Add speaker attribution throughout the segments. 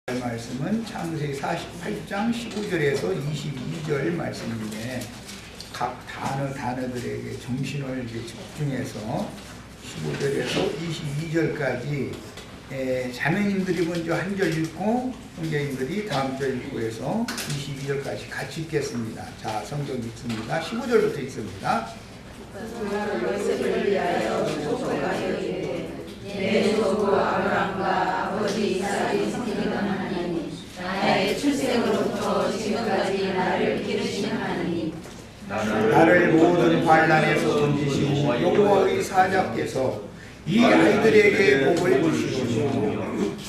Speaker 1: 말씀은 창세기 48장 15절에서 22절 말씀인데 각 단어들에게 정신을 집중해서 15절에서 22절까지 자매님들이 먼저 한 절 읽고 형제님들이 다음 절 읽고 해서 22절까지 같이 읽겠습니다. 자, 성경 읽습니다. 15절부터 읽습니다.
Speaker 2: 내 조부 아브람과 아버지 이삭이 섬기던 하나님, 나의 출생으로부터 지금까지 나를 기르신 하나님,
Speaker 1: 나를 모든 환난에서 건지시고 여호와의 사자께서 이 아이들에게 복을 주시고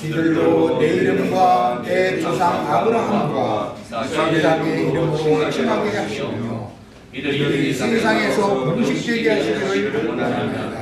Speaker 1: 이들로 내 이름과 내 조상 아브라함과 이삭의 이름으로 칭하게 하시며 이들이 세상에서 공식되게 하시기를 원합니다.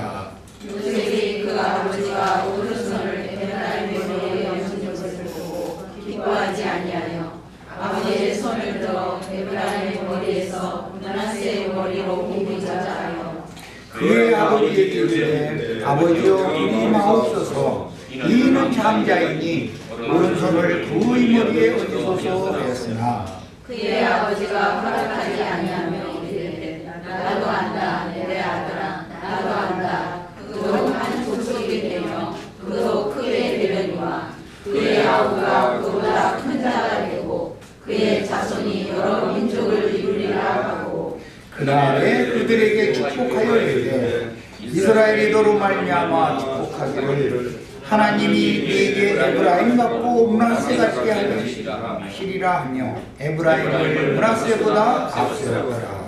Speaker 2: 요셉이 그 아버지가 오른손을 에브라임의 머리에 얹은 것을 보고 기뻐하지 아니하여 아버지의 손을 들어 에브라임의 머리에서 므낫세의 머리로 옮기자 하여
Speaker 1: 그의 아버지에게 이르되 아버지여 이리 마옵소서 이는 장자이니 오른손을 그의 머리에 얹으소서 하였으나
Speaker 2: 그의 아버지가 허락하지 아니하며 이르되 나도 안다 내 아들아 나도 안다 그도 한 족속이 되며 그도 크게 되려니와 그의 아우가 그보다 큰 자가 되고 그의 자손이 여러 민족을 이루리라 하고
Speaker 1: 그날에 그들에게 축복하여 이르되 이스라엘이 너로 말미암아 축복하기를 하나님이 네게 에브라임 같고 므낫세 같게 하시리라 하며 에브라임을 므낫세보다 앞세우더라.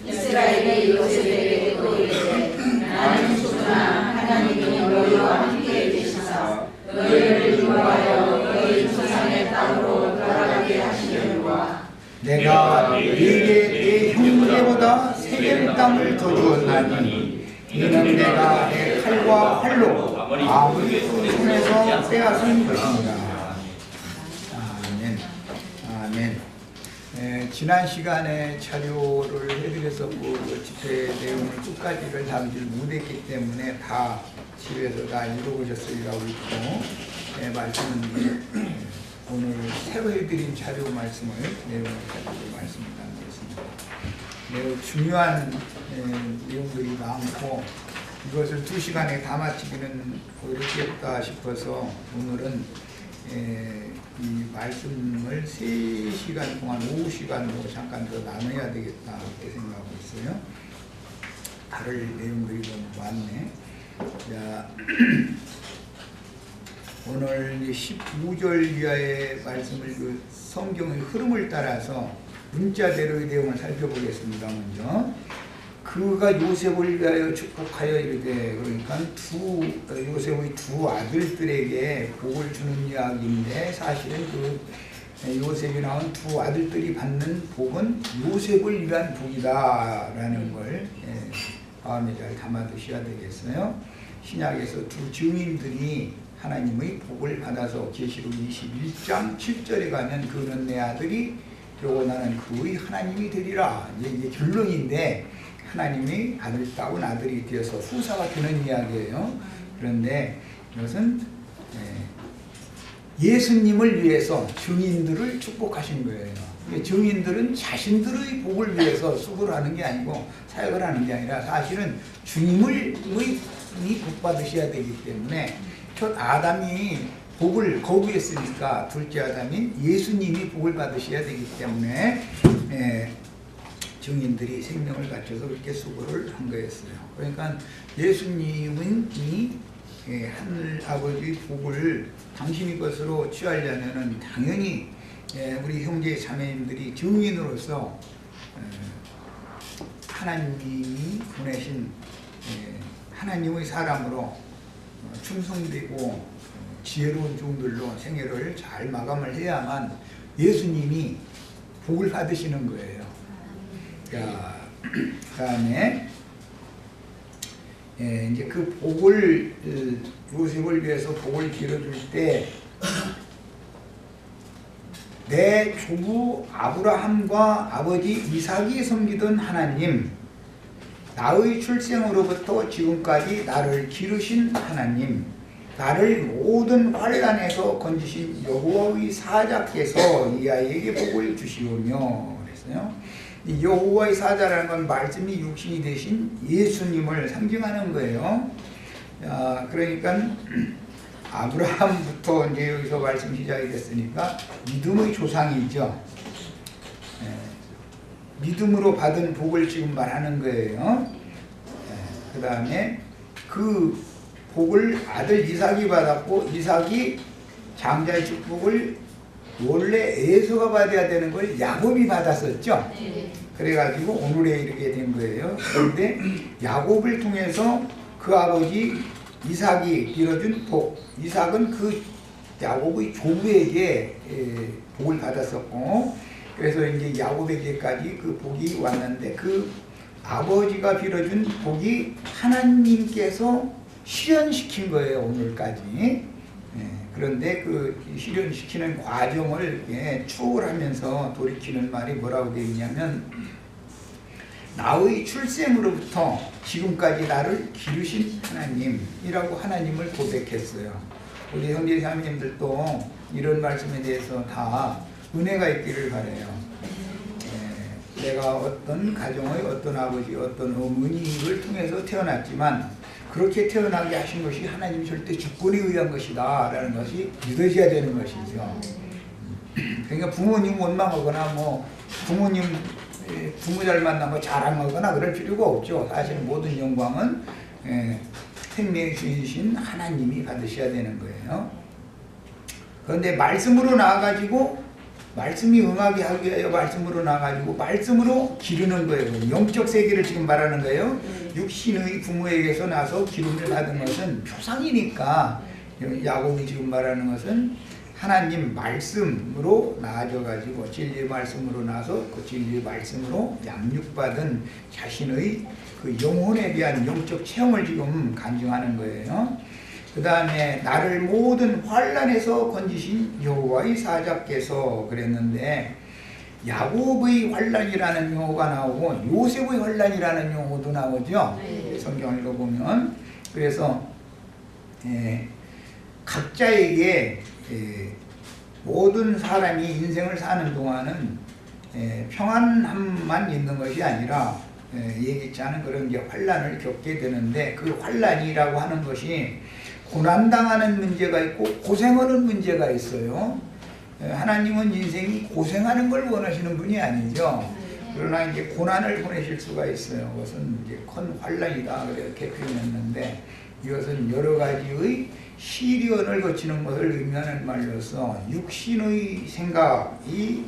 Speaker 2: 이스라엘이 요셉에게 또 이르되 나는 죽으나 하나님이 너희와 함께 계시사 너희를 인도하여 너희 조상의 땅으로 돌아가게 하시려니와
Speaker 1: 내가 네게 내 형제보다 세겜 땅을 더 주었나니 이는 내가 내 칼과 활로 아무리 손에서 빼앗은 것입니다. 아멘. 아멘. 지난 시간에 자료를 해드렸었고 그 집회 내용을 끝까지를 담지 못했기 때문에 다 집에서 다 읽어보셨으리라고 있고 말씀은 오늘 새로 해드린 자료 말씀을 내용을 가지고 말씀을 나누겠습니다. 매우 중요한 내용들이 많고 이것을 2시간에 다 마치기는 어렵겠다 싶어서 오늘은 이 말씀을 3시간 동안 오후 시간으로 잠깐 더 나눠야 되겠다 이렇게 생각하고 있어요. 다룰 내용들이 너무 많네. 자, 오늘 15절 이하의 말씀을 그 성경의 흐름을 따라서 문자대로의 내용을 살펴보겠습니다. 먼저 그가 요셉을 위하여 축복하여 이르되 그러니까 요셉의 두 아들들에게 복을 주는 이야기인데 사실은 그 요셉이 낳은 두 아들들이 받는 복은 요셉을 위한 복이다라는 걸 마음에 잘 담아두셔야 되겠어요. 신약에서 두 증인들이 하나님의 복을 받아서 계시록 21장 7절에 가면 그는 내 아들이 그리고 나는 그의 하나님이 되리라. 이게 결론인데 하나님이 아들다운 아들이 되어서 후사가 되는 이야기예요. 그런데 이것은 예수님을 위해서 증인들을 축복하신 거예요. 증인들은 자신들의 복을 위해서 수고를 하는 게 아니고 사역을 하는 게 아니라 사실은 주님을 복 받으셔야 되기 때문에 첫 아담이 복을 거부했으니까 둘째 아담인 예수님이 복을 받으셔야 되기 때문에 증인들이 생명을 갖춰서 그렇게 수고를 한 거였어요. 그러니까 예수님은 이 하늘 아버지의 복을 당신의 것으로 취하려면 당연히 우리 형제 자매님들이 증인으로서 하나님이 보내신 하나님의 사람으로 충성되고 지혜로운 종들로 생애를 잘 마감을 해야만 예수님이 복을 받으시는 거예요. 자, 그 다음에 이제 그 복을 요셉을 위해서 복을 빌어줄 때 내 조부 아브라함과 아버지 이삭이 섬기던 하나님, 나의 출생으로부터 지금까지 나를 기르신 하나님, 나를 모든 환난에서 건지신 여호와의 사자께서 이 아이에게 복을 주시오며 그랬어요. 이 여호와의 사자라는 건 말씀이 육신이 되신 예수님을 상징하는 거예요. 그러니까 아브라함부터 이제 여기서 말씀 시작이 됐으니까 믿음의 조상이죠. 믿음으로 받은 복을 지금 말하는 거예요. 그 다음에 그 복을 아들 이삭이 받았고, 이삭이 장자의 축복을 원래 에서가 받아야 되는 걸 야곱이 받았었죠. 그래가지고 오늘에 이르게 된 거예요. 그런데 야곱을 통해서 그 아버지 이삭이 이뤄준 복, 이삭은 그 야곱의 조부에게 복을 받았었고, 그래서 이제 야곱에게까지 그 복이 왔는데, 그 아버지가 빌어준 복이 하나님께서 실현시킨 거예요, 오늘까지. 그런데 그 실현시키는 과정을 추억을 하면서 돌이키는 말이 뭐라고 되어 있냐면, 나의 출생으로부터 지금까지 나를 기르신 하나님이라고 하나님을 고백했어요. 우리 형제 자매님들도 이런 말씀에 대해서 다 은혜가 있기를 바라요. 내가 어떤 가정의 어떤 아버지, 어떤 어머니를 통해서 태어났지만 그렇게 태어나게 하신 것이 하나님 절대 주권에 의한 것이다 라는 것이 믿어져야 되는 것이죠. 그러니까 부모님 원망하거나 뭐 부모 잘 만나고 자랑하거나 그럴 필요가 없죠. 사실 모든 영광은 생명의 주인이신 하나님이 받으셔야 되는 거예요. 그런데 말씀으로 나와가지고 말씀이 응하게 하기 위하여 말씀으로 나와가지고 말씀으로 기르는 거예요. 영적 세계를 지금 말하는 거예요. 육신의 부모에게서 나서 기름을 받은 것은 표상이니까, 야곱이 지금 말하는 것은 하나님 말씀으로 나아져가지고 진리의 말씀으로 나서 그 진리의 말씀으로 양육받은 자신의 그 영혼에 대한 영적 체험을 지금 간증하는 거예요. 그 다음에 나를 모든 환난에서 건지신 여호와의 사자께서 그랬는데, 야곱의 환난이라는 용어가 나오고 요셉의 환난이라는 용어도 나오죠. 성경을 읽어보면. 그래서 각자에게 모든 사람이 인생을 사는 동안은 평안함만 있는 것이 아니라 예기치 않은 그런 게 환난을 겪게 되는데, 그 환난이라고 하는 것이 고난당하는 문제가 있고 고생하는 문제가 있어요. 하나님은 인생이 고생하는 걸 원하시는 분이 아니죠. 그러나 이제 고난을 보내실 수가 있어요. 그것은 이제 큰 환난이다 그렇게 표현했는데, 이것은 여러 가지의 시련을 거치는 것을 의미하는 말로서 육신의 생각이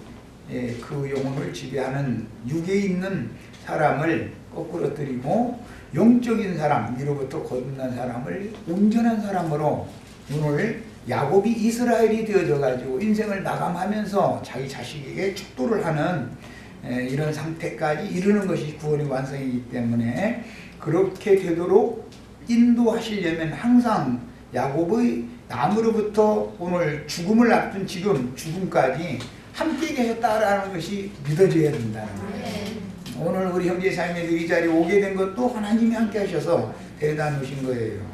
Speaker 1: 그 영혼을 지배하는 육에 있는 사람을 거꾸러뜨리고 영적인 사람, 위로부터 거듭난 사람을 온전한 사람으로, 오늘 야곱이 이스라엘이 되어져 가지고 인생을 마감하면서 자기 자식에게 축도를 하는 이런 상태까지 이르는 것이 구원의 완성이기 때문에, 그렇게 되도록 인도하시려면 항상 야곱의 남으로부터 오늘 죽음을 앞둔 지금 죽음까지 함께 계셨다라는 것이 믿어져야 된다는 거예요. 오늘 우리 형제 자매들이 이 자리에 오게 된 것도 하나님이 함께 하셔서 대단하신 거예요.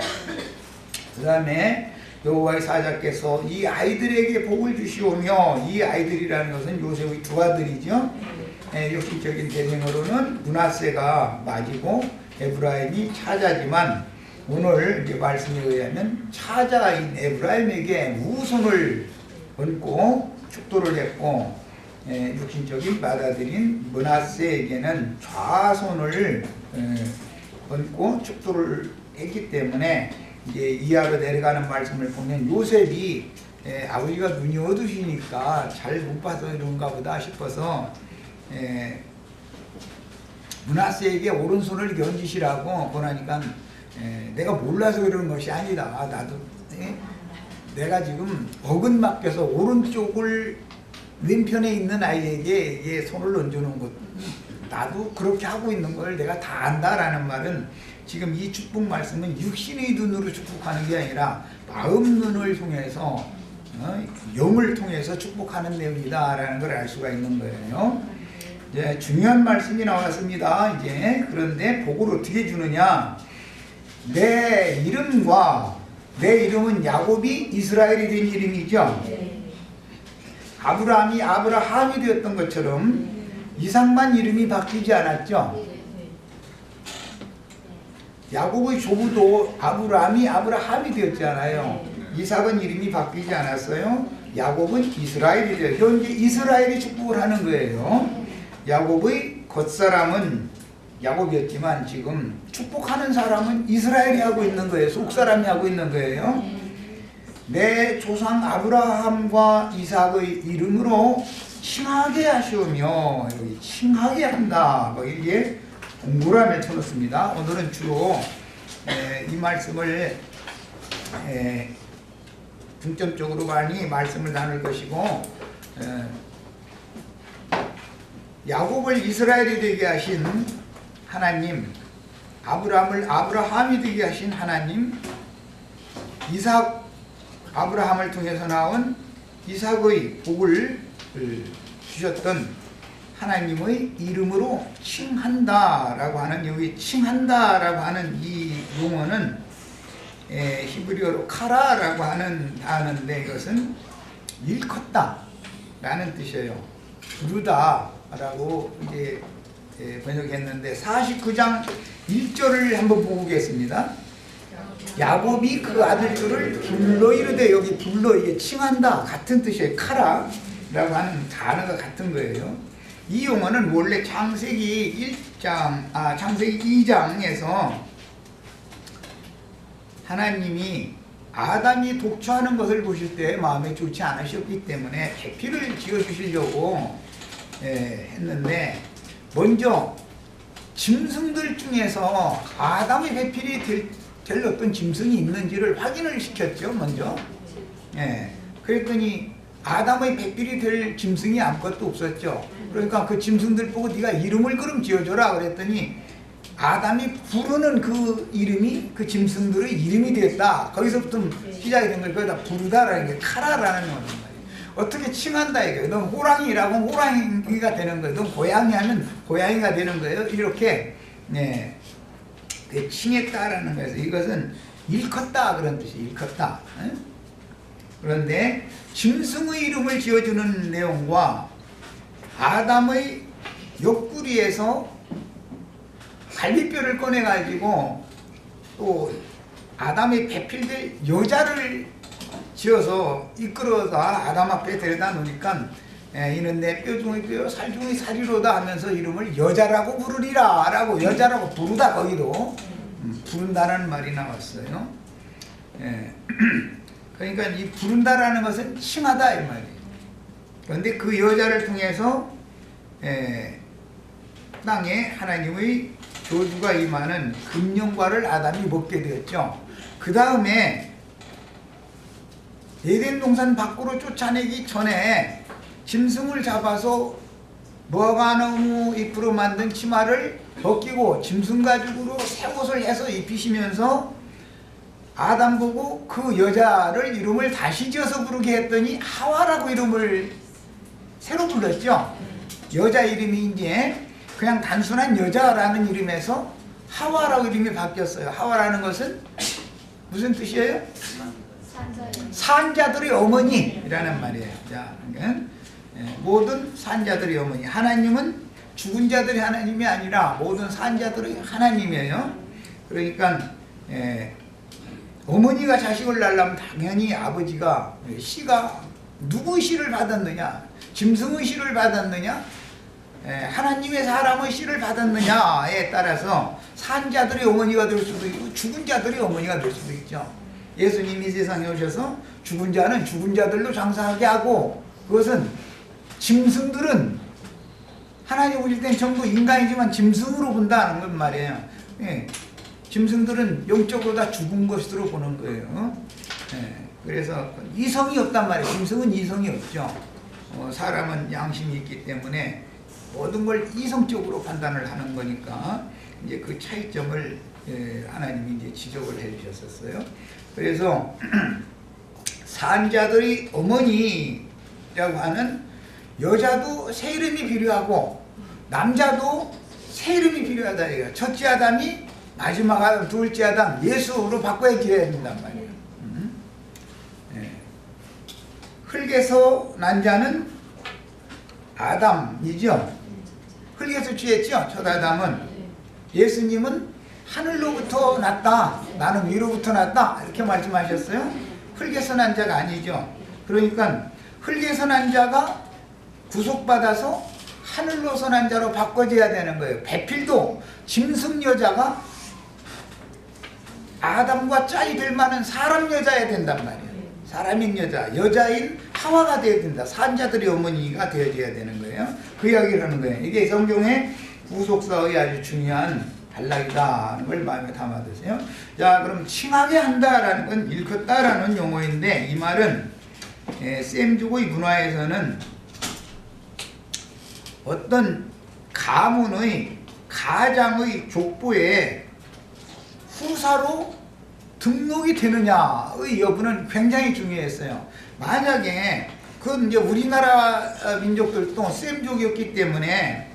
Speaker 1: 그 다음에 여호와의 사자께서 이 아이들에게 복을 주시오며, 이 아이들이라는 것은 요셉의 두 아들이죠. 육신적인 계생으로는 므낫세가 맞이고 에브라임이 차자지만, 오늘 이제 말씀에 의하면 차자인 에브라임에게 우선을 얹고 축도를 했고, 육신적인 맏아들인 므낫세에게는 좌손을 얹고 축도를 했기 때문에, 이제 이하로 내려가는 말씀을 보면 요셉이 아버지가 눈이 어두시니까 잘 못 봐서 이런가 보다 싶어서 므낫세에게 오른손을 얹으시라고 권하니까, 내가 몰라서 그러는 것이 아니다. 나도 내가 지금 어근 맡겨서 오른쪽을 왼편에 있는 아이에게 손을 얹어놓은 것, 나도 그렇게 하고 있는 걸 내가 다 안다라는 말은, 지금 이 축복 말씀은 육신의 눈으로 축복하는 게 아니라 마음 눈을 통해서, 영을 통해서 축복하는 내용이다라는 걸 알 수가 있는 거예요. 이제 중요한 말씀이 나왔습니다. 이제 그런데 복을 어떻게 주느냐? 내 이름과 내 이름은 야곱이 이스라엘이 된 이름이죠. 아브라함이 아브라함이 되었던 것처럼 이삭만 이름이 바뀌지 않았죠. 야곱의 조부도 아브라함이 아브라함이 되었잖아요. 이삭은 이름이 바뀌지 않았어요. 야곱은 이스라엘이 돼요. 현재 이스라엘이 축복을 하는 거예요. 야곱의 겉사람은 야곱이었지만 지금 축복하는 사람은 이스라엘이 하고 있는 거예요. 속사람이 하고 있는 거예요. 내 조상 아브라함과 이삭의 이름으로 칭하게 하시오며, 여기 칭하게 한다. 이게 공부라며 쳐놓습니다. 오늘은 주로 이 말씀을 중점적으로 많이 말씀을 나눌 것이고, 야곱을 이스라엘이 되게 하신 하나님, 아브라함을 아브라함이 되게 하신 하나님, 이삭 아브라함을 통해서 나온 이삭의 복을 주셨던 하나님의 이름으로 칭한다라고 하는, 여기 칭한다라고 하는 이 용어는 히브리어로 카라라고 하는 단어인데, 이것은 일컫다 라는 뜻이에요. 부르다라고 이제 번역했는데, 49장 1절을 한번 보고 오겠습니다. 야곱이 그 아들들을 불러 이르되, 여기 불러, 이게 칭한다 같은 뜻이에요. 카라라고 하는 단어가 같은 거예요. 이 용어는 원래 창세기 2장에서 하나님이 아담이 독초하는 것을 보실 때 마음에 좋지 않으셨기 때문에 배필을 지어주시려고 했는데, 먼저 짐승들 중에서 아담의 배필이 될 어떤 짐승이 있는지를 확인을 시켰죠. 먼저. 그랬더니 아담의 배필이 될 짐승이 아무것도 없었죠. 그러니까 그 짐승들 보고 네가 이름을 그럼 지어줘라 그랬더니, 아담이 부르는 그 이름이 그 짐승들의 이름이 되었다. 거기서부터 시작이 된 거예요. 거기다 부르다라는 게 카라라는 거예요. 어떻게 칭한다 이거예요. 넌 호랑이라고 하면 호랑이가 되는 거예요. 넌 고양이 하면 고양이가 되는 거예요. 이렇게 칭했다라는 거예요. 이것은 일컫다 그런 뜻이에요. 일컫다. 그런데 짐승의 이름을 지어주는 내용과 아담의 옆구리에서 갈비뼈를 꺼내가지고 또 아담의 배필될 여자를 지어서 이끌어다 아담 앞에 데려다 놓으니까, 이는 내 뼈 중의 뼈, 살 중의 살이로다 하면서 이름을 여자라고 부르리라 라고, 여자라고 부르다, 거기도 부른다는 말이 나왔어요. 그러니까 이 부른다라는 것은 칭하다 이 말이에요. 그런데 그 여자를 통해서 땅에 하나님의 저주가 임하는 금령과를 아담이 먹게 되었죠. 그 다음에 에덴 동산 밖으로 쫓아내기 전에 짐승을 잡아서 무화과나무 잎으로 만든 치마를 벗기고 짐승 가죽으로 새 옷을 해서 입히시면서 아담 보고 그 여자를 이름을 다시 지어서 부르게 했더니 하와라고 이름을 새로 불렀죠. 여자 이름이 이제 그냥 단순한 여자라는 이름에서 하와라고 이름이 바뀌었어요. 하와라는 것은 무슨 뜻이에요? 산자들의 어머니라는 말이에요. 자, 그러니까 모든 산자들의 어머니. 하나님은 죽은 자들의 하나님이 아니라 모든 산자들의 하나님이에요. 그러니까 어머니가 자식을 낳으려면 당연히 아버지가 씨가 누구의 씨를 받았느냐, 짐승의 씨를 받았느냐, 하나님의 사람의 씨를 받았느냐에 따라서 산자들의 어머니가 될 수도 있고 죽은 자들의 어머니가 될 수도 있죠. 예수님이 세상에 오셔서 죽은 자는 죽은 자들로 장사하게 하고, 그것은 짐승들은 하나님 오실 땐 전부 인간이지만 짐승으로 본다는 건 말이에요. 짐승들은 영적으로 다 죽은 것으로 보는 거예요. 그래서 이성이 없단 말이에요. 짐승은 이성이 없죠. 사람은 양심이 있기 때문에 모든 걸 이성적으로 판단을 하는 거니까 이제 그 차이점을 하나님이 이제 지적을 해 주셨었어요. 그래서 산자들의 어머니라고 하는 여자도 새 이름이 필요하고 남자도 새 이름이 필요하다 이거예요. 첫째 아담이 마지막 아담, 둘째 아담, 예수로 바꿔야 된단 말이에요. 흙에서 난 자는 아담이죠. 흙에서 취했죠. 첫 아담은. 예수님은 하늘로부터 났다. 나는 위로부터 났다. 이렇게 말씀하셨어요. 흙에서 난 자가 아니죠. 그러니까 흙에서 난 자가 구속받아서 하늘로서 난 자로 바꿔져야 되는 거예요. 배필도 짐승 여자가 아담과 짝이 될 만한 사람 여자야 된단 말이에요. 사람인 여자, 여자인 하와가 되어야 된다. 산자들의 어머니가 되어져야 되는 거예요. 그 이야기를 하는 거예요. 이게 성경의 구속사의 아주 중요한 단락이다 하는 걸 마음에 담아두세요. 자, 그럼 칭하게 한다라는 건 일컫다라는 용어인데, 이 말은 셈주고의 문화에서는 어떤 가문의 가장의 족보에 후사로 등록이 되느냐의 여부는 굉장히 중요했어요. 만약에 그건 이제 우리나라 민족들도 셈족이었기 때문에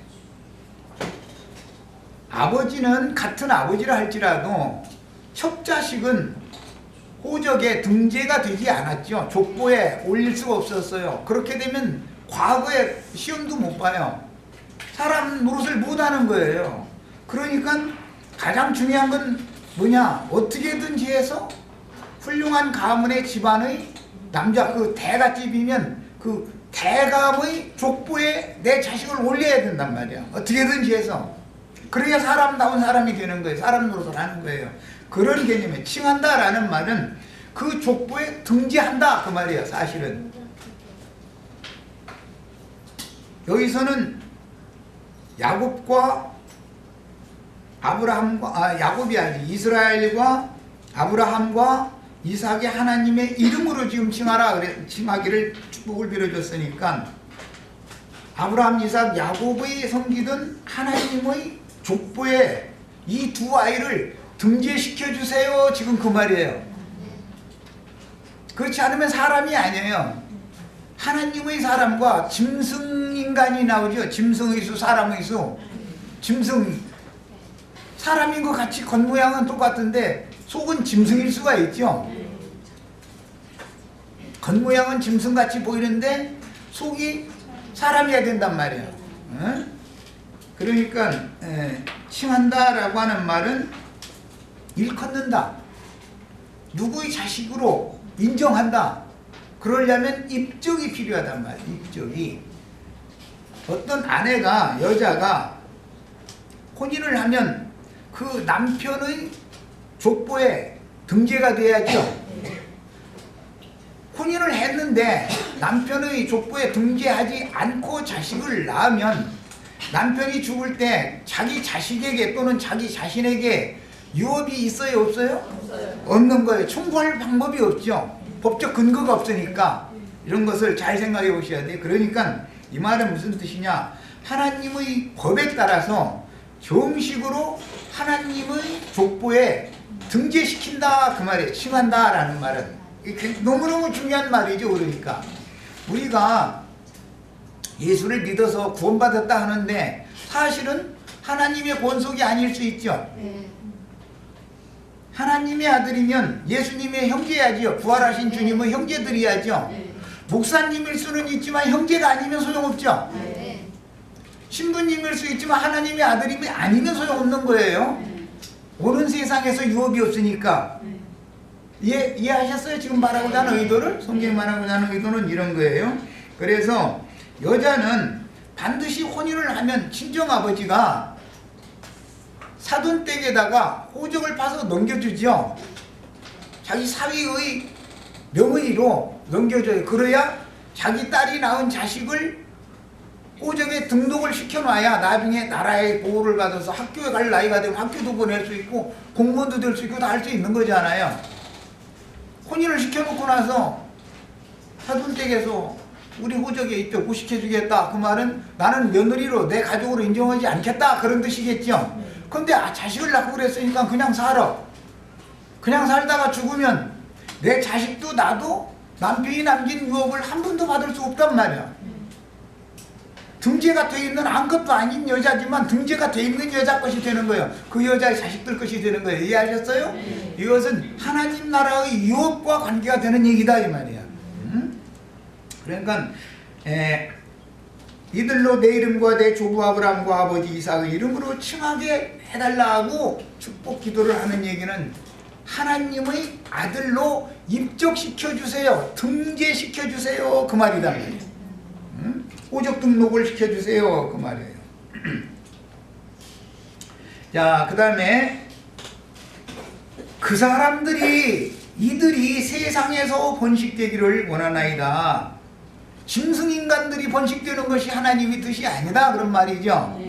Speaker 1: 아버지는 같은 아버지라 할지라도 첫 자식은 호적에 등재가 되지 않았죠. 족보에 올릴 수가 없었어요. 그렇게 되면 과거에 시험도 못 봐요. 사람 노릇을 못 하는 거예요. 그러니까 가장 중요한 건 뭐냐? 어떻게든지 해서 훌륭한 가문의 집안의 남자, 그 대가집이면 그 대감의 족보에 내 자식을 올려야 된단 말이야. 어떻게든지 해서. 그래야 사람다운 사람이 되는 거예요. 사람 노릇을 하는 거예요. 그런 개념에 칭한다라는 말은 그 족보에 등재한다 그 말이에요. 사실은. 여기서는 야곱과 아브라함과 야곱이 아니지 이스라엘과 아브라함과 이삭의 하나님의 이름으로 지금 칭하라 그래 칭하기를 축복을 빌어줬으니까 아브라함, 이삭, 야곱의 섬기던 하나님의 족보에 이 두 아이를 등재시켜 주세요. 지금 그 말이에요. 그렇지 않으면 사람이 아니에요. 하나님의 사람과 짐승 인간이 나오죠. 짐승의 수, 사람의 수. 짐승 사람인 것 같이 겉모양은 똑같은데 속은 짐승일 수가 있죠. 겉모양은 짐승같이 보이는데 속이 사람이어야 된단 말이에요. 그러니까 칭한다라고 하는 말은 일컫는다. 누구의 자식으로 인정한다. 그러려면 입적이 필요하단 말이에요. 입적이. 어떤 아내가 여자가 혼인을 하면 그 남편의 족보에 등재가 돼야죠. 혼인을 했는데 남편의 족보에 등재하지 않고 자식을 낳으면 남편이 죽을 때 자기 자식에게 또는 자기 자신에게 유업이 있어요? 없어요?
Speaker 2: 없어요.
Speaker 1: 없는 거예요. 청구할 방법이 없죠. 법적 근거가 없으니까. 이런 것을 잘 생각해 보셔야 돼요. 그러니까 이 말은 무슨 뜻이냐? 하나님의 법에 따라서 정식으로 하나님의 족보에 등재시킨다 그 말이에요. 칭한다라는 말은 너무너무 중요한 말이죠. 그러니까 우리가 예수를 믿어서 구원받았다 하는데 사실은 하나님의 권속이 아닐 수 있죠. 하나님의 아들이면 예수님의 형제야지요. 부활하신 주님의 형제들이야죠. 목사님일 수는 있지만 형제가 아니면 소용없죠. 신부님일 수 있지만 하나님의 아들이면 아니면 소용없는 거예요. 오는 세상에서 유업이 없으니까. 이해하셨어요? 지금 말하고자 하는 의도를? 성경이 말하고자 하는 의도는 이런 거예요. 그래서 여자는 반드시 혼인을 하면 친정아버지가 사돈댁에다가 호적을 파서 넘겨주죠. 자기 사위의 명의로 넘겨줘요. 그래야 자기 딸이 낳은 자식을 호적에 등록을 시켜놔야 나중에 나라의 보호를 받아서 학교에 갈 나이가 되면 학교도 보낼 수 있고 공무원도 될 수 있고 다 할 수 있는 거잖아요. 혼인을 시켜놓고 나서 사돈댁에서 우리 호적에 입력 시켜주겠다. 그 말은 나는 며느리로 내 가족으로 인정하지 않겠다. 그런 뜻이겠죠. 근데 자식을 낳고 그랬으니까 그냥 살아. 그냥 살다가 죽으면 내 자식도 나도 남편이 남긴 유업을 한 번도 받을 수 없단 말이야. 등재가 돼 있는 아무것도 아닌 여자지만 등재가 돼 있는 여자 것이 되는 거예요. 그 여자의 자식들 것이 되는 거예요. 이해하셨어요? 이것은 하나님 나라의 유업과 관계가 되는 얘기다 이 말이야. 그러니까 이들로 내 이름과 내 조부 아브라함과 아버지 이삭의 이름으로 칭하게 해달라고 축복 기도를 하는 얘기는 하나님의 아들로 입적시켜주세요, 등재시켜주세요, 그 말이다 말이에요. 호적 등록을 시켜주세요, 그 말이에요. 자, 그 다음에 그 사람들이 이들이 세상에서 번식되기를 원하나이다. 짐승인간들이 번식되는 것이 하나님의 뜻이 아니다, 그런 말이죠.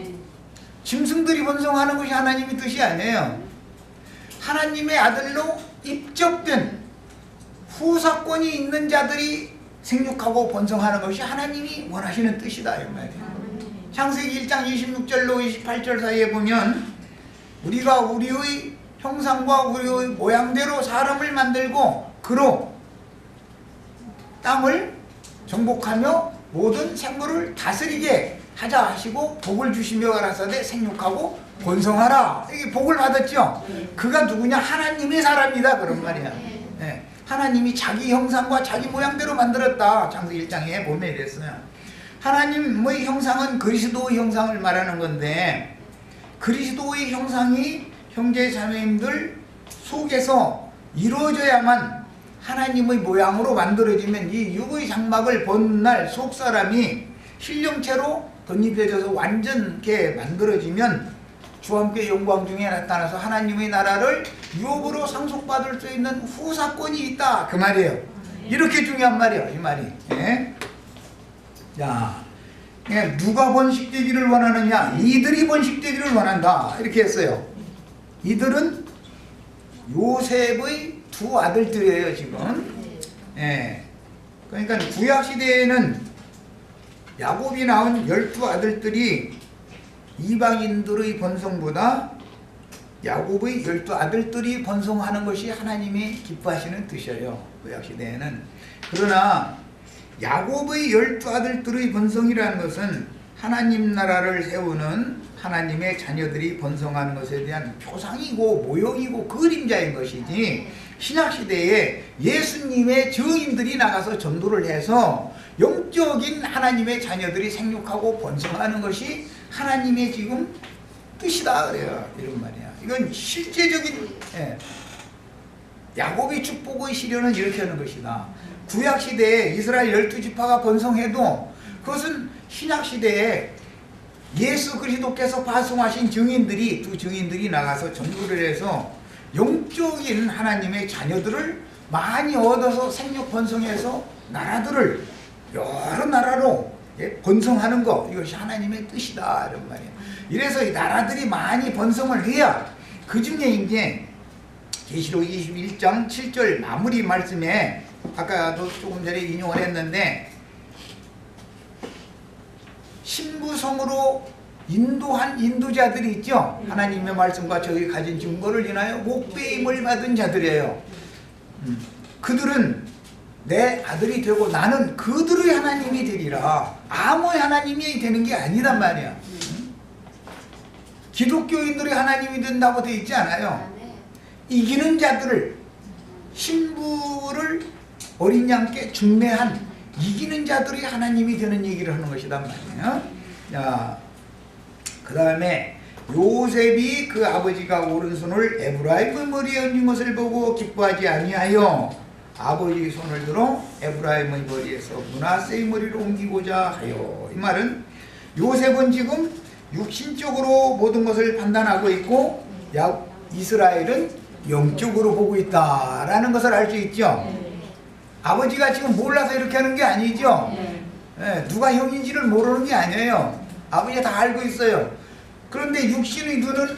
Speaker 1: 짐승들이 번성하는 것이 하나님의 뜻이 아니에요. 하나님의 아들로 입적된 후사권이 있는 자들이 생육하고 번성하는 것이 하나님이 원하시는 뜻이다, 이 말이에요. 창세기 1장 26절로 28절 사이에 보면 우리가 우리의 형상과 우리의 모양대로 사람을 만들고 그로 땅을 정복하며 모든 생물을 다스리게 하자 하시고 복을 주시며 가라사대 생육하고 번성하라. 이게 복을 받았죠. 그가 누구냐? 하나님의 사람이다, 그런 말이야. 네. 하나님이 자기 형상과 자기 모양대로 만들었다. 창세기 1장에 보면 이랬어요. 하나님의 형상은 그리스도의 형상을 말하는 건데, 그리스도의 형상이 형제 자매님들 속에서 이루어져야만 하나님의 모양으로 만들어지면 이 육의 장막을 본 날 속사람이 신령체로 덧입혀져서 완전하게 만들어지면 주와 함께 영광 중에 나타나서 하나님의 나라를 유업으로 상속받을 수 있는 후사권이 있다, 그 말이에요. 이렇게 중요한 말이에요, 이 말이. 예? 자, 누가 번식되기를 원하느냐? 이들이 번식되기를 원한다, 이렇게 했어요. 이들은 요셉의 두 아들들이에요, 지금. 예. 그러니까 구약시대에는 야곱이 낳은 12아들들이 이방인들의 번성보다 야곱의 12아들들이 번성하는 것이 하나님이 기뻐하시는 뜻이에요, 구약시대에는. 그러나 야곱의 12아들들의 번성이라는 것은 하나님 나라를 세우는 하나님의 자녀들이 번성하는 것에 대한 표상이고 모형이고 그림자인 것이지, 신약시대에 예수님의 증인들이 나가서 전도를 해서 영적인 하나님의 자녀들이 생육하고 번성하는 것이 하나님의 지금 뜻이다, 그래요. 이런 말이야. 이건 실제적인, 야곱의 축복의 시련은 이렇게 하는 것이다. 구약시대에 이스라엘 12지파가 번성해도 그것은 신약시대에 예수 그리스도께서 파송하신 증인들이, 두 증인들이 나가서 전도를 해서 영적인 하나님의 자녀들을 많이 얻어서 생육 번성해서 나라들을 여러 나라로 번성하는 것, 이것이 하나님의 뜻이다, 이런 말이에요. 이래서 이 나라들이 많이 번성을 해야 그 중에 이제 계시록 21장 7절 마무리 말씀에 아까도 조금 전에 인용을 했는데, 신부성으로 인도한 인도자들이 있죠. 하나님의 말씀과 저희 가진 증거를 인하여 목배임을 받은 자들이에요. 그들은 내 아들이 되고 나는 그들의 하나님이 되리라. 아무의 하나님이 되는 게 아니란 말이야. 기독교인들의 하나님이 된다고 되어 있지 않아요. 이기는 자들을, 신부를 어린 양께 중매한 이기는 자들이 하나님이 되는 얘기를 하는 것이란 말이에요. 자, 그 다음에 요셉이 그 아버지가 오른손을 에브라임의 머리에 얹은 것을 보고 기뻐하지 아니하여 아버지의 손을 들어 에브라임의 머리에서 므낫세의 머리로 옮기고자 하여. 이 말은 요셉은 지금 육신적으로 모든 것을 판단하고 있고 이스라엘은 영적으로 보고 있다라는 것을 알 수 있죠. 아버지가 지금 몰라서 이렇게 하는 게 아니죠. 누가 형인지를 모르는 게 아니에요. 아버지가 다 알고 있어요. 그런데 육신의 눈은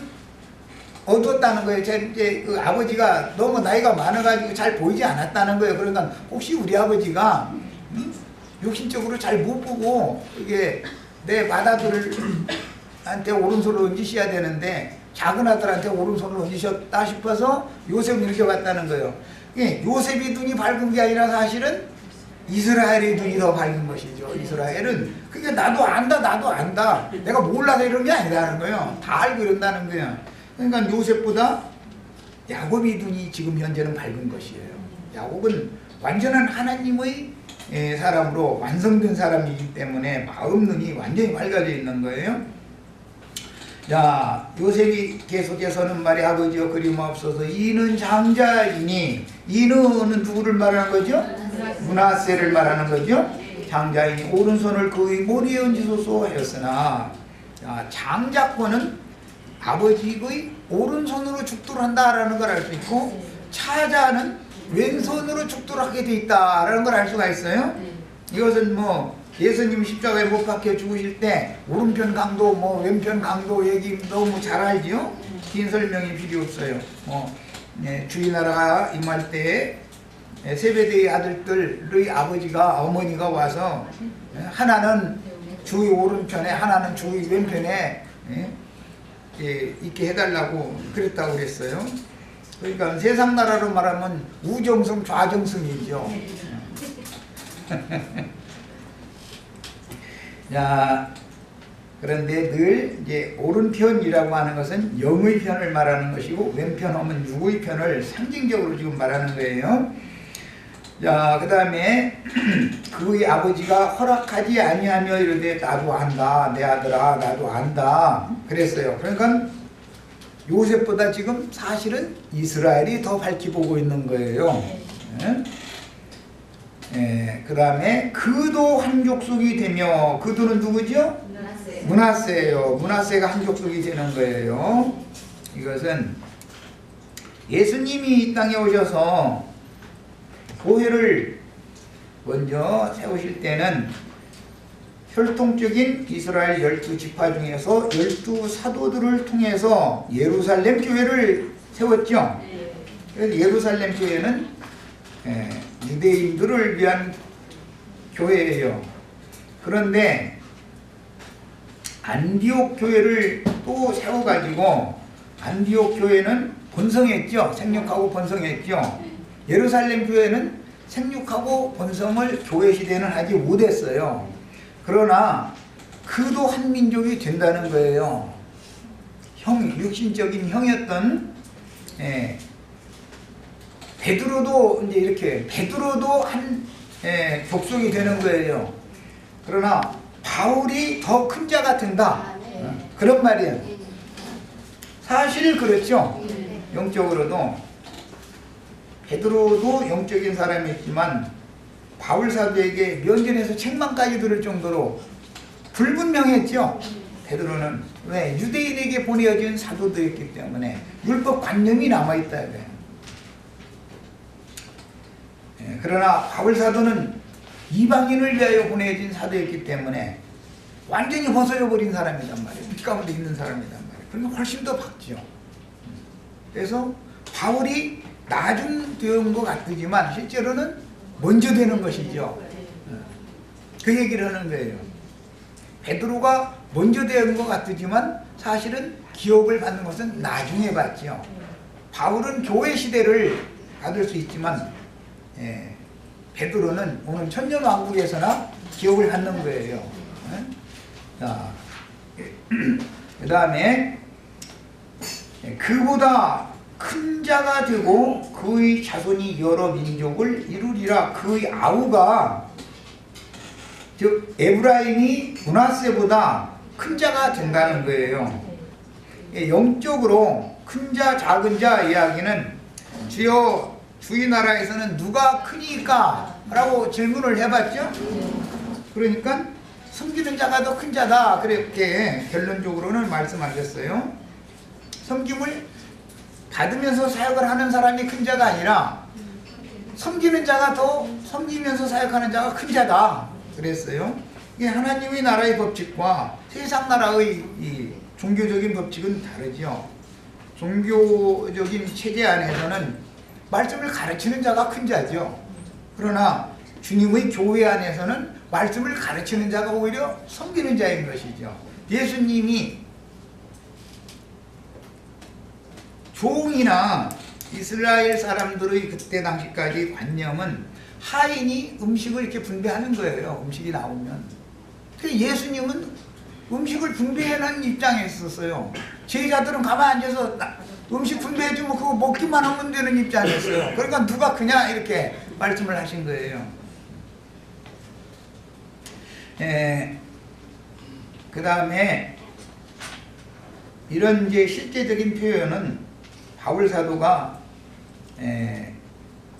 Speaker 1: 어두웠다는 거예요. 이제 그 아버지가 너무 나이가 많아가지고 잘 보이지 않았다는 거예요. 그러니까 혹시 우리 아버지가 육신적으로 잘 못 보고 이게 내 맏아들한테 오른손을 얹으셔야 되는데 작은 아들한테 오른손을 얹으셨다 싶어서 요셉은 이렇게 봤다는 거예요. 요셉이 눈이 밝은 게 아니라 사실은 이스라엘의 눈이 더 밝은 것이죠. 이스라엘은 그러니까 나도 안다 내가 몰라서 이런 게 아니라는 거예요. 다 알고 이런다는 거예요. 그러니까 요셉보다 야곱의 눈이 지금 현재는 밝은 것이에요. 야곱은 완전한 하나님의 사람으로 완성된 사람이기 때문에 마음 눈이 완전히 밝아져 있는 거예요. 자, 요셉이 계속해서는 말이 아버지여 그림없어서 이는 장자이니, 이는 누구를 말하는 거죠? 므낫세를 말하는 거죠. 장자이니 오른손을 그의 머리에 얹으소서 하였으나, 자, 장자권은 아버지의 오른손으로 죽도록한다라는 걸 알 수 있고, 차자는 왼손으로 죽도록하게 돼 있다라는 걸 알 수가 있어요. 이것은 뭐 예수님 십자가에 못 박혀 죽으실 때 오른편 강도 뭐 왼편 강도 얘기 너무 잘 알지요. 긴 설명이 필요 없어요. 주의 나라가 임할 때에 세베대의 아들들의 아버지가 어머니가 와서 하나는 주의 오른편에 하나는 주의 왼편에 있게 해달라고 그랬다고 그랬어요. 그러니까 세상 나라로 말하면 우정승 좌정승이죠. 자, 그런데 늘 이제 오른편이라고 하는 것은 영의 편을 말하는 것이고, 왼편 하면 육의 편을 상징적으로 지금 말하는 거예요. 자, 그 다음에 그의 아버지가 허락하지 아니하며 이르되 나도 안다, 내 아들아 나도 안다 그랬어요. 그러니까 요셉보다 지금 사실은 이스라엘이 더 밝히 보고 있는 거예요. 그 다음에 그도 한 족속이 되며, 그도는 누구죠? 므낫세예요. 므낫세가 한 족속이 되는 거예요. 이것은 예수님이 이 땅에 오셔서 교회를 먼저 세우실 때는 혈통적인 이스라엘 12지파 중에서 12사도들을 통해서 예루살렘 교회를 세웠죠. 그래서 예루살렘 교회는 유대인들을 위한 교회예요. 그런데 안디옥 교회를 또 세워가지고, 안디옥 교회는 번성했죠. 생육하고 번성했죠. 예루살렘 교회는 생육하고 번성을 교회 시대는 하지 못했어요. 그러나 그도 한 민족이 된다는 거예요. 육신적인 형이었던 베드로도 이제 이렇게 베드로도 한 족속이 되는 거예요. 그러나 바울이 더 큰 자가 된다. 그런 말이에요. 사실 그렇죠. 영적으로도 베드로도 영적인 사람이었지만 바울 사도에게 면전에서 책망까지 들을 정도로 불분명했죠. 베드로는 왜? 유대인에게 보내어진 사도들이었기 때문에 율법 관념이 남아있다. 그러나 바울 사도는 이방인을 위하여 보내어진 사도였기 때문에 완전히 벗어버린 사람이란 말이에요. 빛 가운데 있는 사람이란 말이에요. 그러니까 훨씬 더 밝죠. 그래서 바울이 나중 되는 것 같지만 실제로는 먼저 되는 것이죠. 그 얘기를 하는 거예요. 베드로가 먼저 되는 것 같지만 사실은 기업을 받는 것은 나중에 받죠. 바울은 교회 시대를 받을 수 있지만 베드로는 오늘 천년왕국에서나 기업을 받는 거예요. 자, 그 다음에 그보다 큰 자가 되고 그의 자손이 여러 민족을 이루리라. 그의 아우가 즉 에브라임이 므낫세보다 큰 자가 된다는 거예요. 영적으로 큰 자 작은 자 이야기는 주여 주의 나라에서는 누가 크니까? 라고 질문을 해봤죠. 그러니까 섬기는 자가 더 큰 자다 그렇게 결론적으로는 말씀하셨어요. 섬김을 받으면서 사역을 하는 사람이 큰 자가 아니라 섬기는 자가 더 섬기면서 사역하는 자가 큰 자다 그랬어요. 이게 하나님의 나라의 법칙과 세상 나라의 이 종교적인 법칙은 다르죠. 종교적인 체제 안에서는 말씀을 가르치는 자가 큰 자죠. 그러나 주님의 교회 안에서는 말씀을 가르치는 자가 오히려 섬기는 자인 것이죠. 예수님이 종이나 이스라엘 사람들의 그때 당시까지 관념은 하인이 음식을 이렇게 분배하는 거예요. 음식이 나오면. 예수님은 음식을 분배하는 입장에 있었어요. 제자들은 가만히 앉아서 음식 분배해주면 그거 먹기만 하면 되는 입장이었어요. 그러니까 누가 그냥 이렇게 말씀을 하신 거예요. 그 다음에 이런 이제 실제적인 표현은 바울 사도가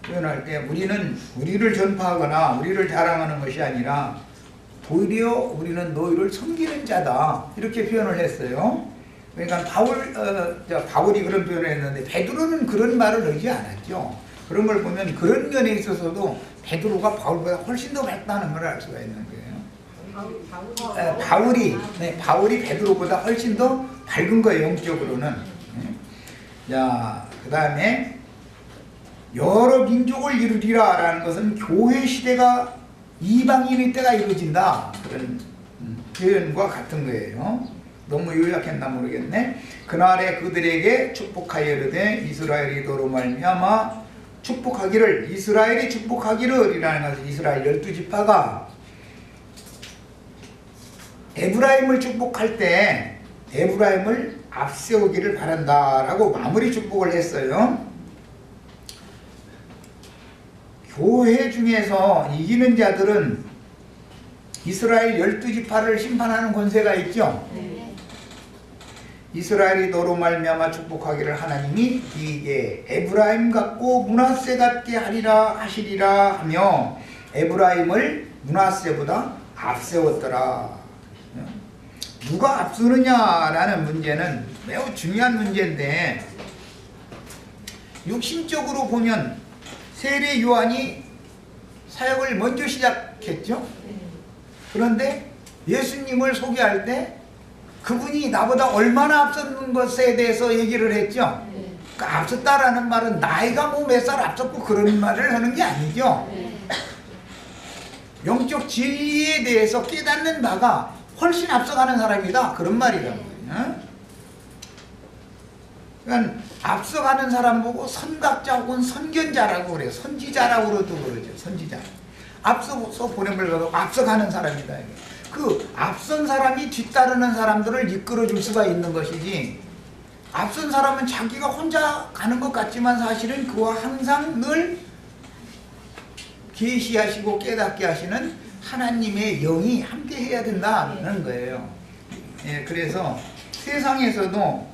Speaker 1: 표현할 때 우리는 우리를 전파하거나 우리를 자랑하는 것이 아니라 도리어 우리는 너희를 섬기는 자다 이렇게 표현을 했어요. 그러니까 바울이 그런 표현을 했는데 베드로는 그런 말을 하지 않았죠. 그런 걸 보면 그런 면에 있어서도 베드로가 바울보다 훨씬 더 밝다는 걸 알 수가 있는 거예요. 바울이 베드로보다 훨씬 더 밝은 거예요, 영적으로는. 자, 그 다음에 여러 민족을 이루리라 라는 것은 교회 시대가 이방인의 때가 이루어진다 그런 표현과 같은 거예요. 너무 요약했나 모르겠네. 그날에 그들에게 축복하여 이르되 이스라엘이 너로 말미암아 축복하기를, 이스라엘이 축복하기를 이라는 것은 이스라엘 12지파가 에브라임을 축복할 때 에브라임을 앞세우기를 바란다라고 마무리 축복을 했어요. 교회 중에서 이기는 자들은 이스라엘 12지파를 심판하는 권세가 있죠. 이스라엘이 너로 말미암아 축복하기를 하나님이 이게 에브라임 같고 므낫세 같게 하시리라 하며 에브라임을 므낫세보다 앞세웠더라. 누가 앞서느냐라는 문제는 매우 중요한 문제인데 육신적으로 보면 세례 요한이 사역을 먼저 시작했죠. 그런데 예수님을 소개할 때 그분이 나보다 얼마나 앞섰는 것에 대해서 얘기를 했죠. 그러니까 앞섰다라는 말은 나이가 뭐 몇 살 앞섰고 그런 말을 하는 게 아니죠. 영적 진리에 대해서 깨닫는 바가 훨씬 앞서가는 사람이다 그런 말이란 말이에요. 그러니까 앞서가는 사람 보고 선각자 혹은 선견자라고 그래요. 선지자라고도 그러죠. 선지자. 앞서서 보냄을 받고 앞서가는 사람이다. 그 앞선 사람이 뒤따르는 사람들을 이끌어줄 수가 있는 것이지, 앞선 사람은 자기가 혼자 가는 것 같지만 사실은 그와 항상 늘 계시하시고 깨닫게 하시는 하나님의 영이 함께 해야 된다는 거예요. 그래서 세상에서도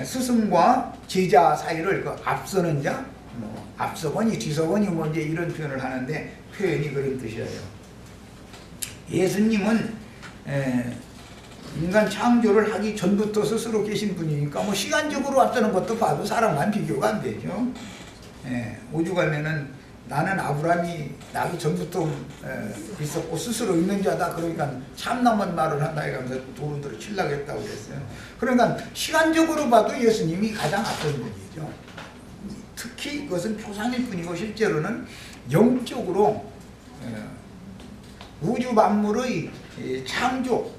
Speaker 1: 스승과 제자 사이를 그 앞서는 자, 앞서거니 뒤서거니 뭐 이제 이런 표현을 하는데 표현이 그런 뜻이에요. 예수님은 인간 창조를 하기 전부터 스스로 계신 분이니까 뭐 시간적으로 앞서는 것도 봐도 사람만 비교가 안 되죠. 오죽하면은 나는 아브라함이 나기 전부터 있었고 스스로 있는 자다 그러니까 참남한 말을 한다 이러면서 도른도를 치려고 했다고 그랬어요. 그러니까 시간적으로 봐도 예수님이 가장 앞선 분이죠. 특히 그것은 표상일 뿐이고 실제로는 영적으로 우주 만물의 창조,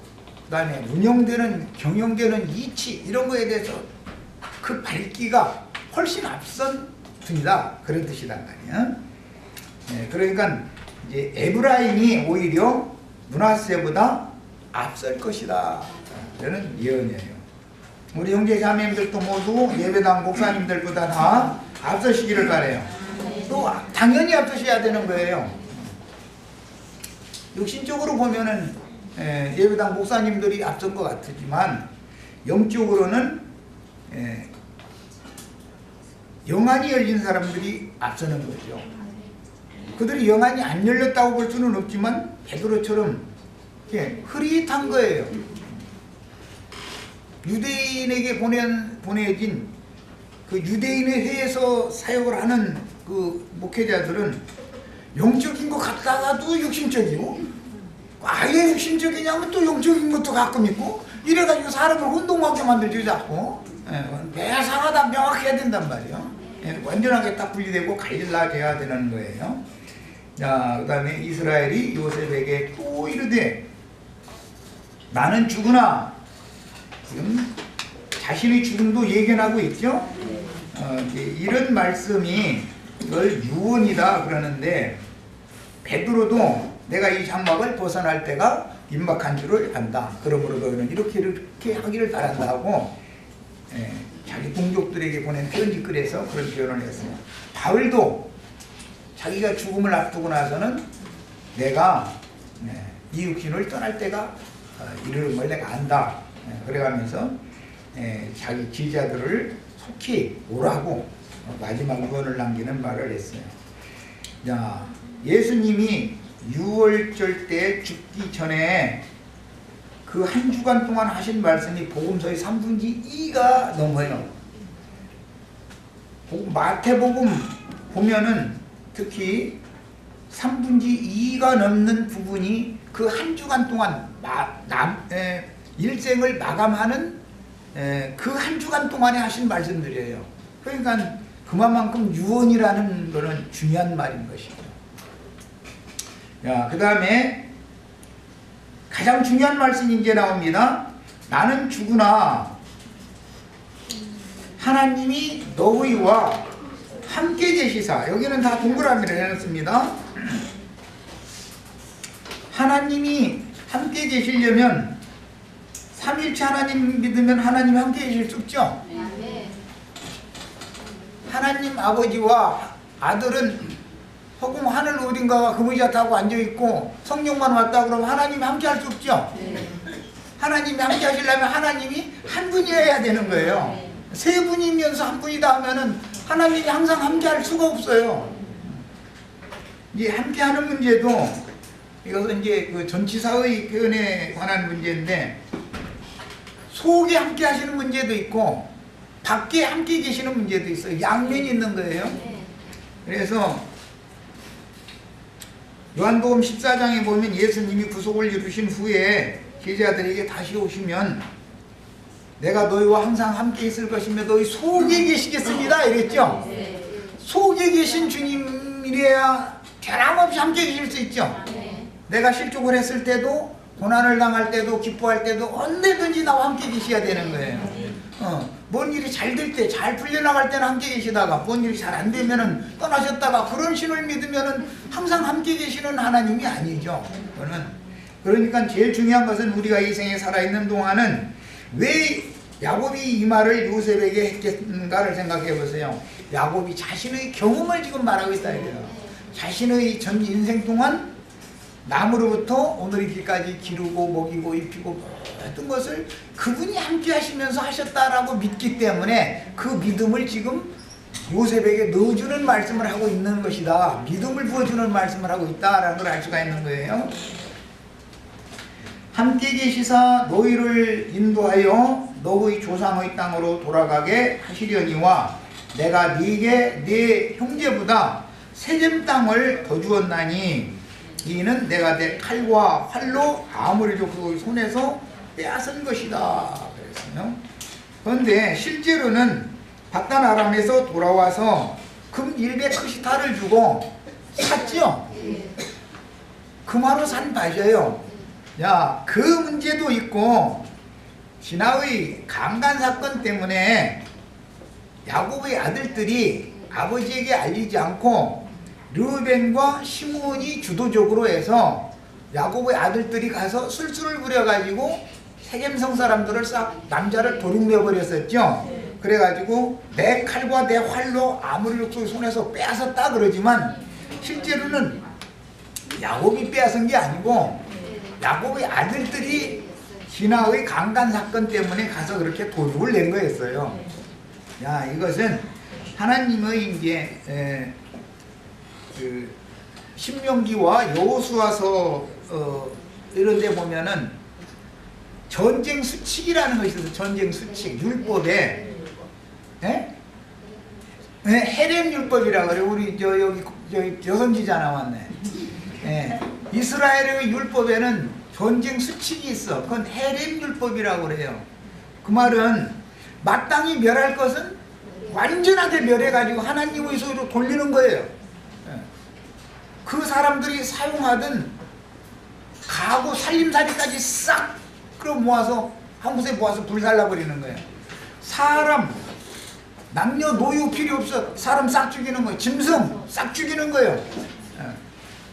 Speaker 1: 그 다음에 운영되는 경영되는 이치 이런 거에 대해서 그 밝기가 훨씬 앞선 분이다 그런 뜻이란 말이야. 그러니까 이제 에브라임이 오히려 므낫세보다 앞설 것이다 라는 예언이에요. 우리 형제 자매님들도 모두 예배당 목사님들보다 다 앞서시기를 바라요. 또 당연히 앞서셔야 되는 거예요. 육신적으로 보면은 예배당 목사님들이 앞선 것 같지만 영적으로는 영안이 열린 사람들이 앞서는 거죠. 그들이 영안이 안 열렸다고 볼 수는 없지만 베드로처럼 흐릿한 거예요. 유대인에게 보내진 그 유대인의 회에서 사역을 하는 그 목회자들은 영적인 것 같다가도 육신적이고 아예 육신적이냐면 또 영적인 것도 가끔 있고 이래가지고 사람을 혼동하게 만들지 자꾸. 매사가 명확해야 된단 말이에요. 완전하게 딱 분리되고 갈라져야 되는 거예요. 자, 그 다음에 이스라엘이 요셉에게 또 이르되 나는 죽으나, 지금 자신의 죽음도 예견하고 있죠. 이런 말씀이 이걸 유언이다 그러는데 베드로도 내가 이 장막을 벗어날 때가 임박한 줄을 안다. 그러므로 너희는 이렇게 하기를 바란다 하고 자기 동족들에게 보낸 편지글에서 그런 표현을 했어요. 바울도 자기가 죽음을 앞두고 나서는 내가 이웃신을 떠날 때가 이르름을 내가 안다. 그래가면서 자기 제자들을 속히 오라고 마지막 유언을 남기는 말을 했어요. 자, 예수님이 유월절 때 죽기 전에 그 한 주간 동안 하신 말씀이 복음서의 3분의 2가 넘어요. 마태복음 보면은 특히 3분의 2가 넘는 부분이 그 한 주간 동안 일생을 마감하는 그 한 주간 동안에 하신 말씀들이에요. 그러니까 그만큼 유언이라는 거는 중요한 말인 것이죠. 그 다음에 가장 중요한 말씀이 이제 나옵니다. 나는 죽으나 하나님이 너희와 함께 계시사. 여기는 다 동그라미를 해놨습니다. 하나님이 함께 계시려면 삼일체 하나님 믿으면 하나님이 함께 계실 수 없죠. 하나님 아버지와 아들은 허공 하늘 어딘가 그무자 타고 앉아있고 성령만 왔다 그러면 하나님이 함께 할 수 없죠. 하나님이 함께 하시려면 하나님이 한 분이어야 되는 거예요. 세 분이면서 한 분이다 하면은 하나님이 항상 함께 할 수가 없어요. 이제 함께 하는 문제도 이것은 이제 그 전치사의 표현에 관한 문제인데 속에 함께 하시는 문제도 있고 밖에 함께 계시는 문제도 있어요. 양면이 있는 거예요. 그래서 요한복음 14장에 보면 예수님이 구속을 이루신 후에 제자들에게 다시 오시면 내가 너희와 항상 함께 있을 것이며 너희 속에 계시겠습니다 이랬죠. 속에 계신 주님이래야 변함없이 함께 계실 수 있죠. 내가 실족을 했을 때도 고난을 당할 때도 기뻐할 때도 언제든지 나와 함께 계셔야 되는 거예요. 뭔 일이 잘 될 때, 잘 풀려나갈 때는 함께 계시다가 뭔 일이 잘 안 되면은 떠나셨다가 그런 신을 믿으면은 항상 함께 계시는 하나님이 아니죠. 그러니까 제일 중요한 것은 우리가 이 생에 살아있는 동안은 왜 야곱이 이 말을 요셉에게 했겠는가를 생각해 보세요. 야곱이 자신의 경험을 지금 말하고 있다 이거예요. 자신의 전 인생 동안 나무로부터 오늘 길까지 기르고 먹이고 입히고 모든 것을 그분이 함께 하시면서 하셨다라고 믿기 때문에 그 믿음을 지금 요셉에게 넣어주는 말씀을 하고 있는 것이다. 믿음을 부어주는 말씀을 하고 있다라는 걸 알 수가 있는 거예요. 함께 계시사 너희를 인도하여 너희 조상의 땅으로 돌아가게 하시려니와 내가 네게 네 형제보다 세겜 땅을 더 주었나니 이는 내가 내 칼과 활로 아무리도 그 손에서 빼앗은 것이다 그랬어요. 그런데 실제로는 바단 아람에서 돌아와서 금 100크시타를 주고 샀죠. 금화로 산 바지예요. 그 문제도 있고 신하의 강간 사건 때문에 야곱의 아들들이 아버지에게 알리지 않고 르벤과 시므온이 주도적으로 해서 야곱의 아들들이 가서 술수를 부려가지고 세겜성 사람들을 싹 남자를 도륙내 버렸었죠. 그래가지고 내 칼과 내 활로 아무리 그 손에서 빼앗았다 그러지만 실제로는 야곱이 빼앗은 게 아니고 야곱의 아들들이 디나의 강간 사건 때문에 가서 그렇게 도륙을 낸 거였어요. 이것은 하나님의 이제 그 신명기와 여호수아서 이런 데 보면은 전쟁 수칙이라는 것이 있어서 전쟁 수칙 율법에 헤렘 율법이라 그래. 우리 여기 여선지자 나왔네. 이스라엘의 율법에는 전쟁 수칙이 있어. 그건 헤렘 율법이라고 그래요. 그 말은 마땅히 멸할 것은 완전하게 멸해가지고 하나님의 소유로 돌리는 거예요. 그 사람들이 사용하던 가구 살림살이까지 싹 끌어모아서 한 곳에 모아서 불살라버리는 거예요. 사람 남녀노유 필요 없어. 사람 싹 죽이는 거예요. 짐승 싹 죽이는 거예요.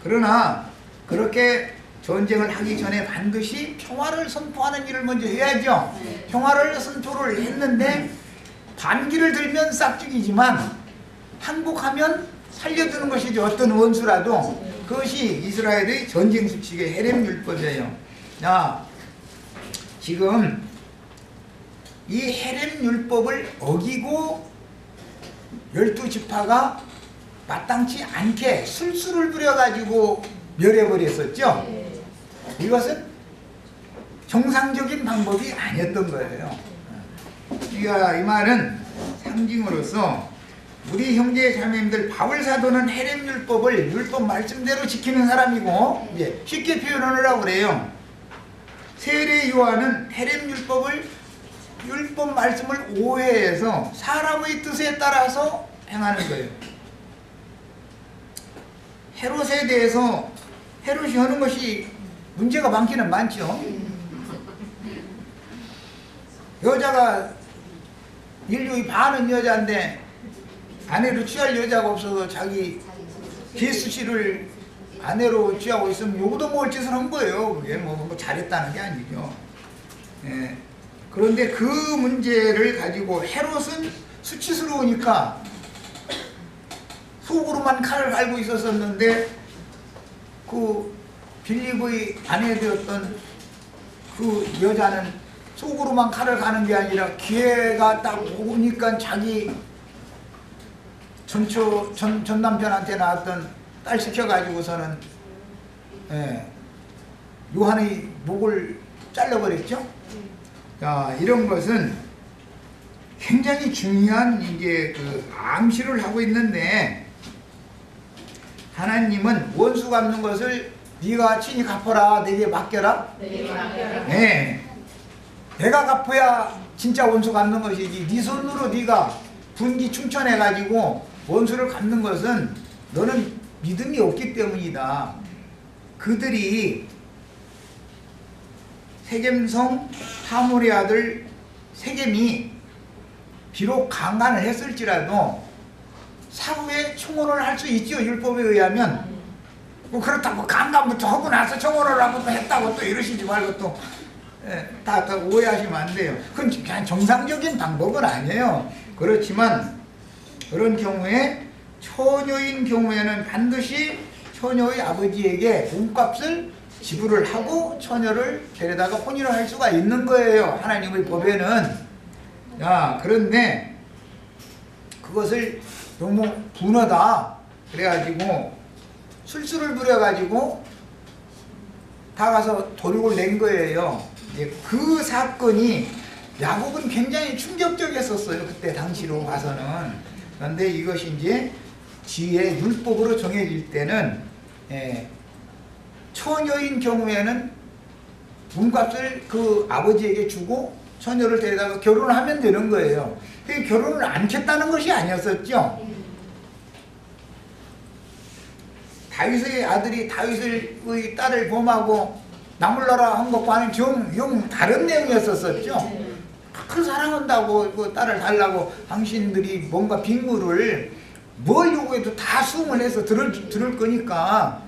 Speaker 1: 그러나 그렇게 전쟁을 하기 전에 반드시 평화를 선포하는 일을 먼저 해야죠. 평화를 선포를 했는데 반기를 들면 싹 죽이지만 항복하면 살려두는 것이죠. 어떤 원수라도 그것이 이스라엘의 전쟁 수칙의 헤렘-율법이에요. 자, 지금 이 헤렘-율법을 어기고 12지파가 마땅치 않게 술수를 부려가지고 멸해버렸었죠. 이것은 정상적인 방법이 아니었던 거예요. 이 말은 상징으로서 우리 형제 자매님들, 바울 사도는 헤렘-율법을 율법 말씀대로 지키는 사람이고, 이제 쉽게 표현하려고 그래요. 세례 요한은 헤렘-율법을 율법 말씀을 오해해서 사람의 뜻에 따라서 행하는 거예요. 헤롯에 대해서 헤롯이 하는 것이 문제가 많기는 많죠. 여자가 인류의 반은 여자인데 아내로 취할 여자가 없어서 자기 예수씨를 아내로 취하고 있으면 요거도 먹을 짓을 한 거예요. 그게 뭐 잘했다는 게 아니죠. 예. 그런데 그 문제를 가지고 헤롯은 수치스러우니까 속으로만 칼을 갈고 있었었는데, 그 빌립의 아내 되었던 그 여자는 속으로만 칼을 가는 게 아니라 기회가 딱 오니까 자기 전 남편한테 낳았던 딸 시켜가지고서는 요한의 목을 잘라버렸죠. 자, 이런 것은 굉장히 중요한 이제 그 암시를 하고 있는데, 하나님은 원수 갚는 것을 네가 친히 갚아라, 내게 맡겨라. 네. 내가 갚아야 진짜 원수 갚는 것이지, 네 손으로 네가 분기 충천해가지고 원수를 갚는 것은 너는 믿음이 없기 때문이다. 그들이 세겜성 하몰의 아들 세겜이 비록 강간을 했을지라도 사후에 청혼을 할 수 있죠. 율법에 의하면. 뭐 그렇다고 강간부터 하고 나서 청혼을 하고 또 했다고 또 이러시지 말고 또 다 오해하시면 안 돼요. 그건 그냥 정상적인 방법은 아니에요. 그렇지만 그런 경우에 처녀인 경우에는 반드시 처녀의 아버지에게 몸값을 지불을 하고 처녀를 데려다가 혼인을 할 수가 있는 거예요. 하나님의 법에는. 야, 그런데 그것을 너무 분하다 그래가지고 술수를 부려가지고 다 가서 도륙을 낸 거예요. 그 사건이 야곱은 굉장히 충격적이었어요. 그때 당시로 봐서는. 그런데 이것이 이제 지혜 율법으로 정해질 때는 처녀인 경우에는 몸값을 그 아버지에게 주고 처녀를 데려다가 결혼을 하면 되는 거예요. 결혼을 안 했다는 것이 아니었었죠. 다윗의 아들이 다윗의 딸을 범하고 나물러라 한 것과는 좀 다른 내용이었었죠. 큰 사랑한다고 그 딸을 달라고 당신들이 뭔가 빈물을 뭘 요구해도 다 수긍을 해서 들을 거니까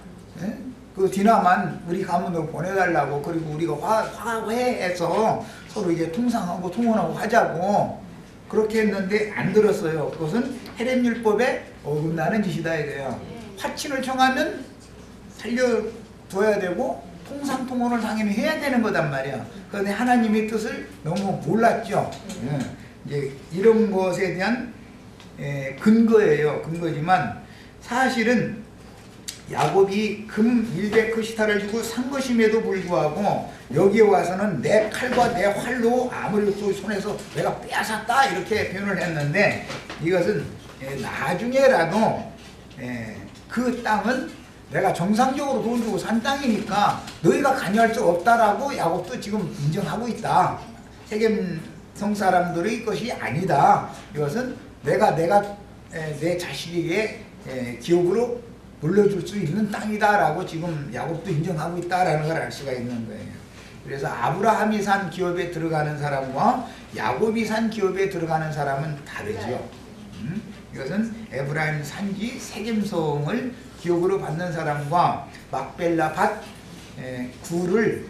Speaker 1: 그 디나만 우리 가문으로 보내달라고, 그리고 우리가 화해해서 서로 이제 통상하고 통혼하고 하자고 그렇게 했는데 안 들었어요. 그것은 헤렘-율법에 어긋나는 짓이다 이거예요. 화친을 청하면 살려둬야 되고 통상통혼을 당연히 해야 되는 거단 말이야. 그런데 하나님의 뜻을 너무 몰랐죠. 이제 이런 것에 대한 근거지만 사실은 야곱이 금 100크시타를 주고 산 것임에도 불구하고 여기에 와서는 내 칼과 내 활로 아무리 손에서 내가 빼앗았다 이렇게 표현을 했는데, 이것은 나중에라도 그 땅은 내가 정상적으로 돈 주고 산 땅이니까 너희가 관여할 수 없다라고 야곱도 지금 인정하고 있다. 세겜성 사람들의 것이 아니다. 이것은 내가 내 자식에게 기업으로 물려줄 수 있는 땅이다라고 지금 야곱도 인정하고 있다라는 걸 알 수가 있는 거예요. 그래서 아브라함이 산 기업에 들어가는 사람과 야곱이 산 기업에 들어가는 사람은 다르죠. 이것은 에브라임 산지 세겜성을 기업으로 받는 사람과 막벨라 밭 구를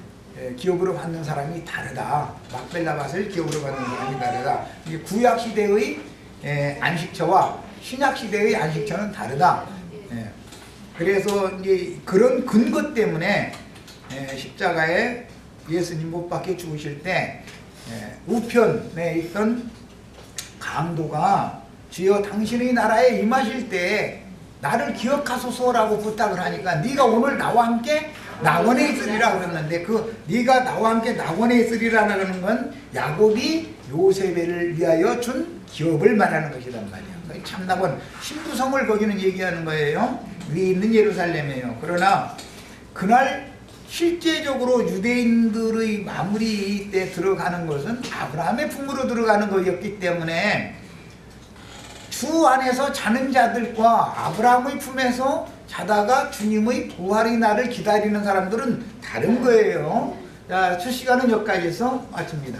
Speaker 1: 기업으로 받는 사람이 다르다. 막벨라 밭을 기업으로 받는 사람이 다르다. 이게 구약 시대의 안식처와 신약 시대의 안식처는 다르다. 그래서 이제 그런 근거 때문에 십자가에 예수님 못 박혀 죽으실 때 우편에 있던 강도가 주여 당신의 나라에 임하실 때 나를 기억하소서라고 부탁을 하니까 네가 오늘 나와 함께 낙원에 있으리라 그랬는데 그 네가 나와 함께 낙원에 있으리라는 건 야곱이 요셉을 위하여 준 기업을 말하는 것이란 말이에요. 참낙원 신부성을 거기는 얘기하는 거예요. 위에 있는 예루살렘이에요. 그러나 그날 실제적으로 유대인들의 마무리 때 들어가는 것은 아브라함의 품으로 들어가는 것이었기 때문에 주 안에서 자는 자들과 아브라함의 품에서 자다가 주님의 부활의 날을 기다리는 사람들은 다른 거예요. 자, 첫 시간은 여기까지 해서 마칩니다.